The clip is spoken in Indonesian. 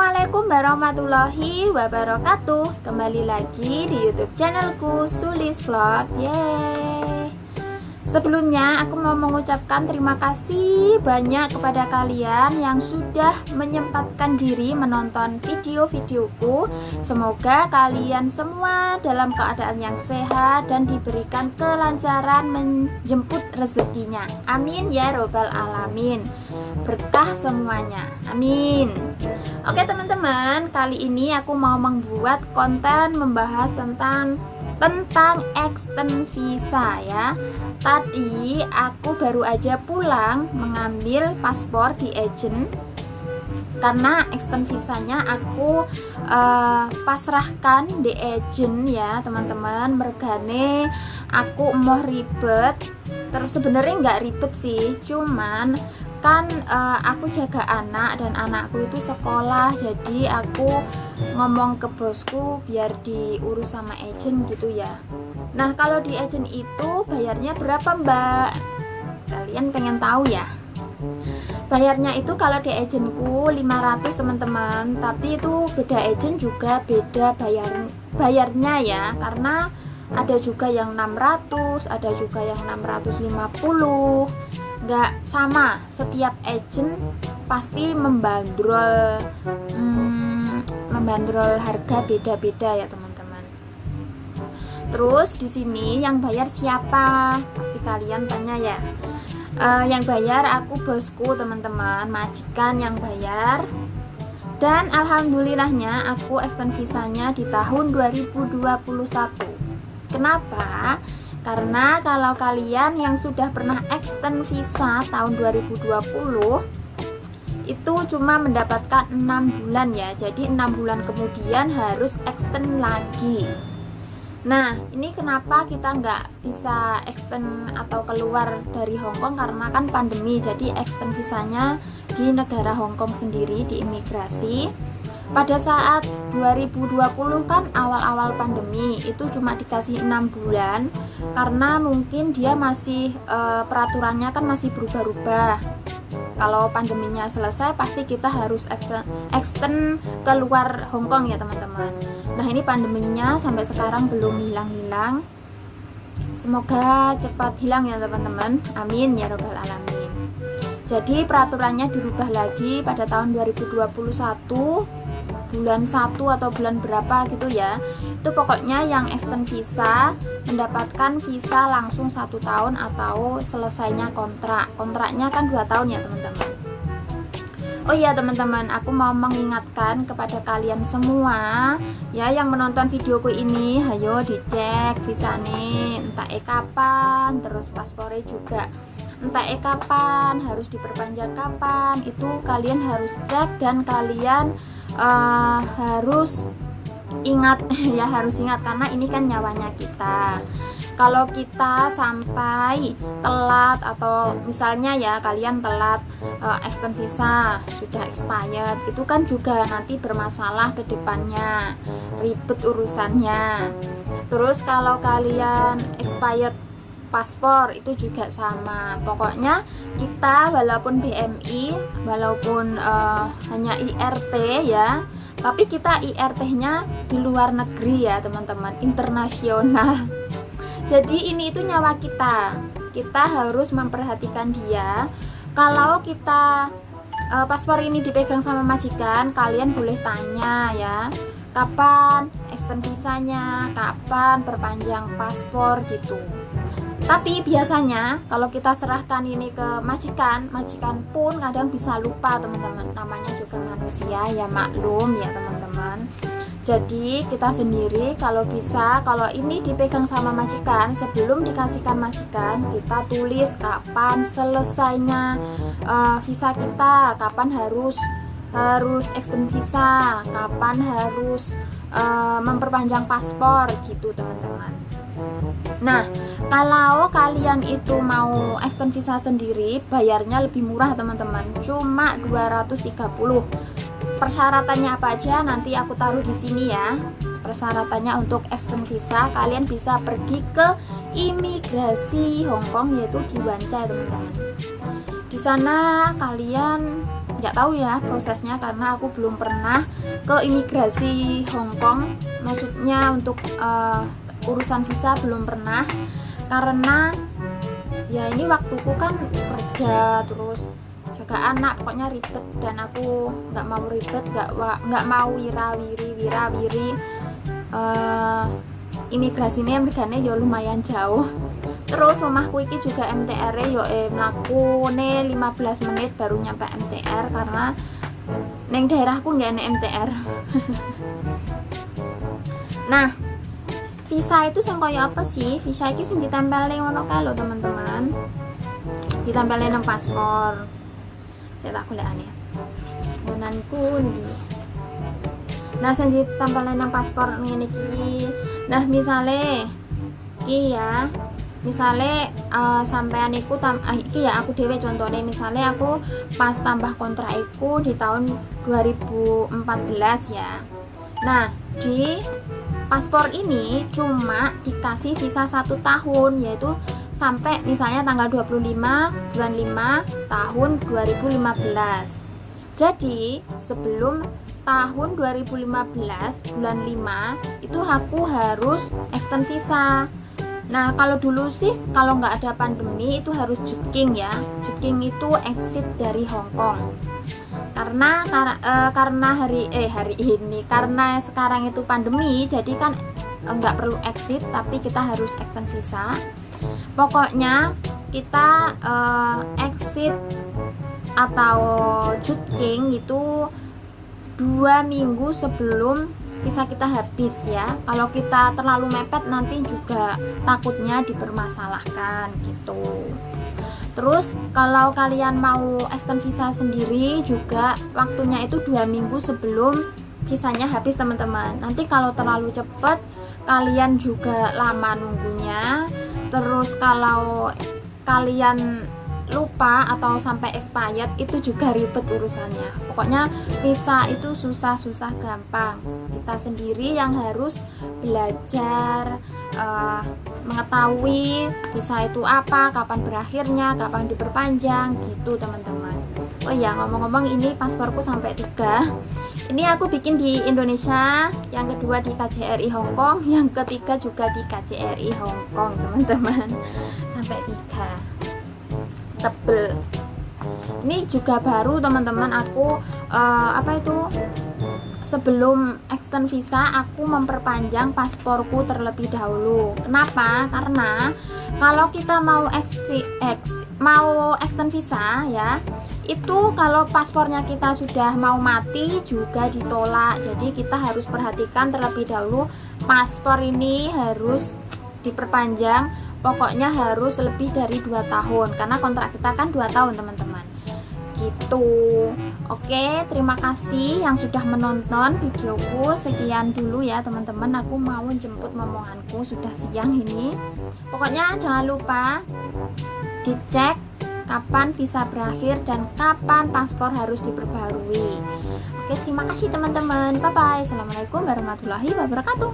Assalamualaikum warahmatullahi wabarakatuh. Kembali lagi di YouTube channelku Sulis Vlog. Yeay. Sebelumnya aku mau mengucapkan terima kasih banyak kepada kalian yang sudah menyempatkan diri menonton video-videoku. Semoga kalian semua dalam keadaan yang sehat dan diberikan kelancaran menjemput rezekinya. Amin ya robbal alamin. Berkah semuanya, amin. Oke teman-teman, kali ini aku mau membuat konten membahas tentang extend visa ya. Tadi aku baru aja pulang mengambil paspor di agent, karena extend visanya aku pasrahkan di agent ya teman-teman. Mergane aku mau ribet, terus sebenarnya nggak ribet sih, cuman kan aku jaga anak dan anakku itu sekolah, jadi aku ngomong ke bosku biar diurus sama agent gitu ya. Nah kalau di agent itu bayarnya berapa mbak? Kalian pengen tahu ya? Bayarnya itu kalau di agentku 500 teman-teman, tapi itu beda agent juga beda bayarnya ya, karena ada juga yang 600, ada juga yang 650. Nggak sama, setiap agent pasti membandrol harga beda-beda ya teman-teman. Terus di sini yang bayar siapa? Pasti kalian tanya ya. Yang bayar aku bosku teman-teman, majikan yang bayar. Dan alhamdulillahnya aku extend visanya di tahun 2021. Kenapa? Karena kalau kalian yang sudah pernah extend visa tahun 2020 itu cuma mendapatkan 6 bulan ya. Jadi 6 bulan kemudian harus extend lagi. Nah ini kenapa kita nggak bisa extend atau keluar dari Hongkong, karena kan pandemi. Jadi extend visanya di negara Hongkong sendiri, di imigrasi. Pada saat 2020 kan awal-awal pandemi itu cuma dikasih 6 bulan, karena mungkin dia masih peraturannya kan masih berubah-ubah. Kalau pandeminya selesai pasti kita harus extend keluar Hongkong ya teman-teman. Nah ini pandeminya sampai sekarang belum hilang-hilang. Semoga cepat hilang ya teman-teman, amin ya robbal alamin. Jadi peraturannya dirubah lagi pada tahun 2021 bulan 1 atau bulan berapa gitu ya. Itu pokoknya yang extend visa mendapatkan visa langsung 1 tahun atau selesainya kontraknya kan 2 tahun ya teman-teman. Oh iya teman-teman, aku mau mengingatkan kepada kalian semua ya yang menonton videoku ini, ayo dicek visanya entah kapan, terus paspornya juga entah kapan, harus diperpanjang kapan, itu kalian harus cek dan kalian harus ingat ya, harus ingat karena ini kan nyawanya kita. Kalau kita sampai telat atau misalnya ya kalian telat extend visa sudah expired, itu kan juga nanti bermasalah ke depannya, ribet urusannya. Terus kalau kalian expired paspor itu juga sama. Pokoknya kita walaupun BMI, walaupun hanya IRT ya, tapi kita IRT-nya di luar negeri ya teman-teman, internasional. Jadi ini itu nyawa kita. Kita harus memperhatikan dia. Kalau kita paspor ini dipegang sama majikan, kalian boleh tanya ya, kapan extend visanya, kapan perpanjang paspor gitu. Tapi biasanya kalau kita serahkan ini ke majikan pun kadang bisa lupa teman-teman. Namanya juga manusia ya, maklum ya teman-teman. Jadi kita sendiri kalau bisa, kalau ini dipegang sama majikan, sebelum dikasihkan majikan kita tulis kapan selesainya visa kita, kapan harus extend visa, kapan harus memperpanjang paspor gitu teman-teman. Nah kalau kalian itu mau extend visa sendiri, bayarnya lebih murah teman-teman, cuma 230. Persyaratannya apa aja nanti aku taruh di sini ya. Persyaratannya untuk extend visa, kalian bisa pergi ke imigrasi Hongkong, yaitu di Wan Chai teman-teman. Di sana kalian nggak tahu ya prosesnya karena aku belum pernah ke imigrasi Hong Kong, maksudnya untuk urusan visa belum pernah, karena ya ini waktuku kan kerja terus jaga anak, pokoknya ribet dan aku nggak mau ribet, nggak mau wira-wiri imigrasi ini regane ya lumayan jauh. Terus omahku iki juga MTR yo mlakune 15 menit baru nyampe MTR karena neng daerahku nggak ada MTR. Nah, visa itu sing kaya apa sih? Visa iki sing ditempelne ngono kae lho teman-teman. Ditempelne nang paspor. Saya tak golekane. Ngonanku ndi. Nah, sing ditempelne nang paspor ngene iki. Nah, misale iki ya. Misale sampean iku iki ya aku dhewe contone, misale aku pas tambah kontrak iku di tahun 2014 ya. Nah, di paspor ini cuma dikasih visa 1 tahun, yaitu sampai misalnya tanggal 25 bulan 5 tahun 2015. Jadi sebelum tahun 2015 bulan 5 itu aku harus extend visa. Nah, kalau dulu sih kalau nggak ada pandemi itu harus jutking ya. Jutking itu exit dari Hong Kong. Karena hari ini karena sekarang itu pandemi, jadi kan nggak perlu exit tapi kita harus extend visa. Pokoknya kita exit atau jutking itu 2 minggu sebelum visa kita habis ya. Kalau kita terlalu mepet nanti juga takutnya dipermasalahkan gitu. Terus kalau kalian mau extend visa sendiri juga waktunya itu 2 minggu sebelum visanya habis teman-teman. Nanti kalau terlalu cepat kalian juga lama nunggunya. Terus kalau kalian lupa atau sampai expired itu juga ribet urusannya. Pokoknya visa itu susah gampang. Kita sendiri yang harus belajar mengetahui visa itu apa, kapan berakhirnya, kapan diperpanjang gitu teman-teman. Oh ya, ngomong-ngomong ini pasporku sampai 3. Ini aku bikin di Indonesia, yang kedua di KJRI Hong Kong, yang ketiga juga di KJRI Hong Kong teman-teman. Sampai 3. Tebel. Ini juga baru teman-teman, aku sebelum extend visa aku memperpanjang pasporku terlebih dahulu. Kenapa? Karena kalau kita mau extend visa ya, itu kalau paspornya kita sudah mau mati juga ditolak. Jadi kita harus perhatikan terlebih dahulu paspor ini harus diperpanjang, pokoknya harus lebih dari 2 tahun karena kontrak kita kan 2 tahun teman-teman gitu. Oke, terima kasih yang sudah menonton videoku. Sekian dulu ya teman-teman, aku mau jemput momonganku, sudah siang ini. Pokoknya jangan lupa dicek kapan visa berakhir dan kapan paspor harus diperbarui. Oke, terima kasih teman-teman, bye bye. Assalamualaikum warahmatullahi wabarakatuh.